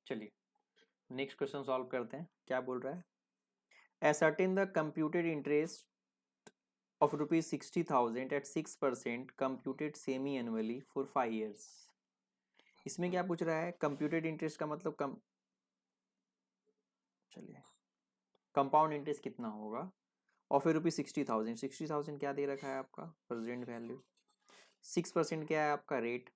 चलिए next question solve करते हैं। क्या बोल रहा है, ascertain the computed interest of rupees 60,000 at 6% computed semi annually for 5 years। इसमें क्या पूछ रहा है, कंप्यूटेड इंटरेस्ट का मतलब चलिए कंपाउंड इंटरेस्ट कितना होगा ऑफ ए रुपीज 60,000। 60,000 क्या दे रखा है आपका, प्रेजेंट वैल्यू। 6% क्या है आपका रेट।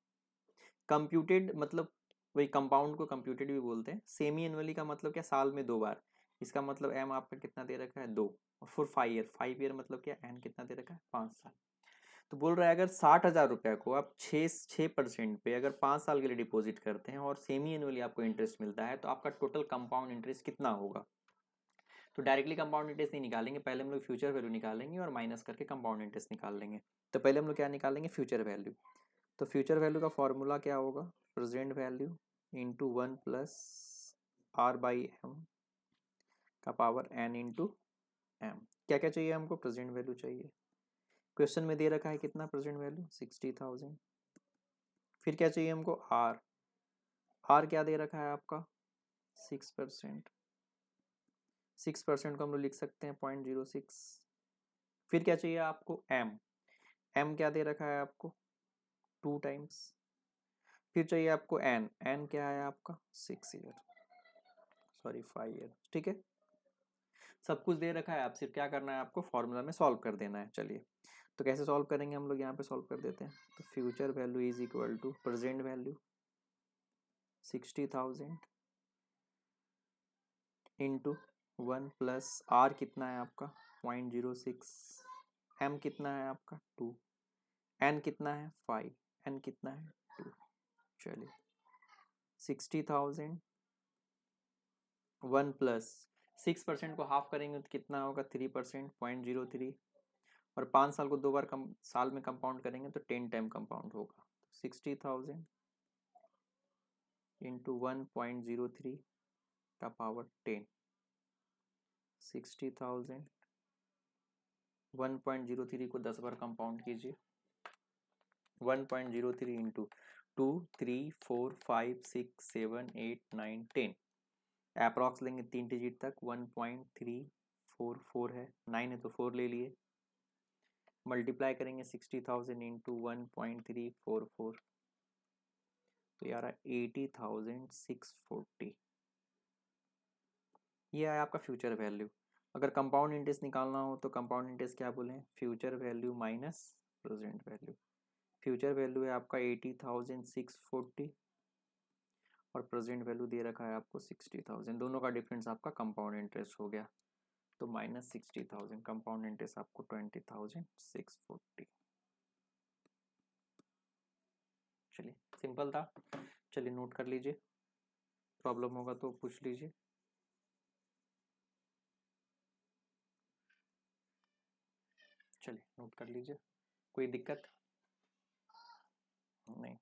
कंप्यूटेड मतलब वही कंपाउंड को कंप्यूटेड भी बोलते हैं। सेमी एनुअली का मतलब क्या, साल में 2 बार। इसका मतलब एम आपका कितना दे रखा है 2, और फॉर 5 ईयर। 5 ईयर मतलब क्या, एन कितना दे रखा है 5 साल। तो बोल रहा है अगर 60,000 रुपया को आप 6% पे अगर 5 साल के लिए डिपॉजिट करते हैं और सेमी एनुअली आपको इंटरेस्ट मिलता है तो आपका टोटल कंपाउंड इंटरेस्ट कितना होगा। तो डायरेक्टली कंपाउंड इंटरेस्ट नहीं निकालेंगे, पहले हम लोग फ्यूचर वैल्यू निकालेंगे और माइनस करके कंपाउंड इंटरेस्ट निकाल लेंगे। तो पहले हम लोग क्या निकालेंगे, फ्यूचर वैल्यू। तो फ्यूचर वैल्यू का फॉर्मूला क्या होगा, present value into 1 plus r by m का पावर एन इंटू एम। क्या क्या चाहिए हमको, प्रेजेंट वैल्यू चाहिए। क्वेश्चन में दे रखा है कितना, प्रेजेंट वैल्यू 60,000। फिर क्या चाहिए हमको, आर। आर क्या दे रखा है आपका 6%। 6% को हम लोग लिख सकते हैं 0.06। फिर क्या चाहिए आपको, एम। एम क्या दे रखा है आपको 2 टाइम्स। फिर चाहिए आपको एन। एन क्या है आपका 6 ईयर, सॉरी 5 ईयर। ठीक है, सब कुछ दे रखा है, आप सिर्फ क्या करना है, आपको फॉर्मूला में सॉल्व कर देना है। चलिए तो कैसे सॉल्व करेंगे हम लोग, यहाँ पे सॉल्व कर देते हैं। तो future value is equal to present value 60,000 into 1 plus r कितना है आपका 0.06, एम कितना है आपका 2, एन कितना है 5, एन कितना है 2। चलिए 60,000 1 प्लस 6% को हाफ करेंगे तो कितना होगा 3%, 0.03। और 5 साल को 2 बार साल में कंपाउंड करेंगे तो 10 टाइम कंपाउंड होगा। 60,000 इंटू 1.03 का पावर 10। 60,000 1.03 को 10 बार कंपाउंड कीजिए। 1.03 इंटू 2 3 4 5 6 7 8 9 10। अप्रॉक्स लेंगे 3 डिजिट तक। 1.344 है, 9 है तो 4 ले लिए। मल्टीप्लाई करेंगे 60,000 इंटू 1.344 तो यार 80,640। ये है आपका फ्यूचर वैल्यू। अगर कंपाउंड इंटरेस्ट निकालना हो तो कंपाउंड इंटरेस्ट क्या बोले, future value minus present value. Future value है आपका 80,640 और प्रेजेंट वैल्यू दे रखा है आपको 60,000। दोनों का डिफरेंस आपका कंपाउंड इंटरेस्ट हो गया। तो माइनस 60,000, कंपाउंड इंटरेस्ट आपको 20,640। चलिए सिंपल था। चलिए नोट कर लीजिए, प्रॉब्लम होगा तो पूछ लीजिए। चलिए नोट कर लीजिए, कोई दिक्कत नहीं।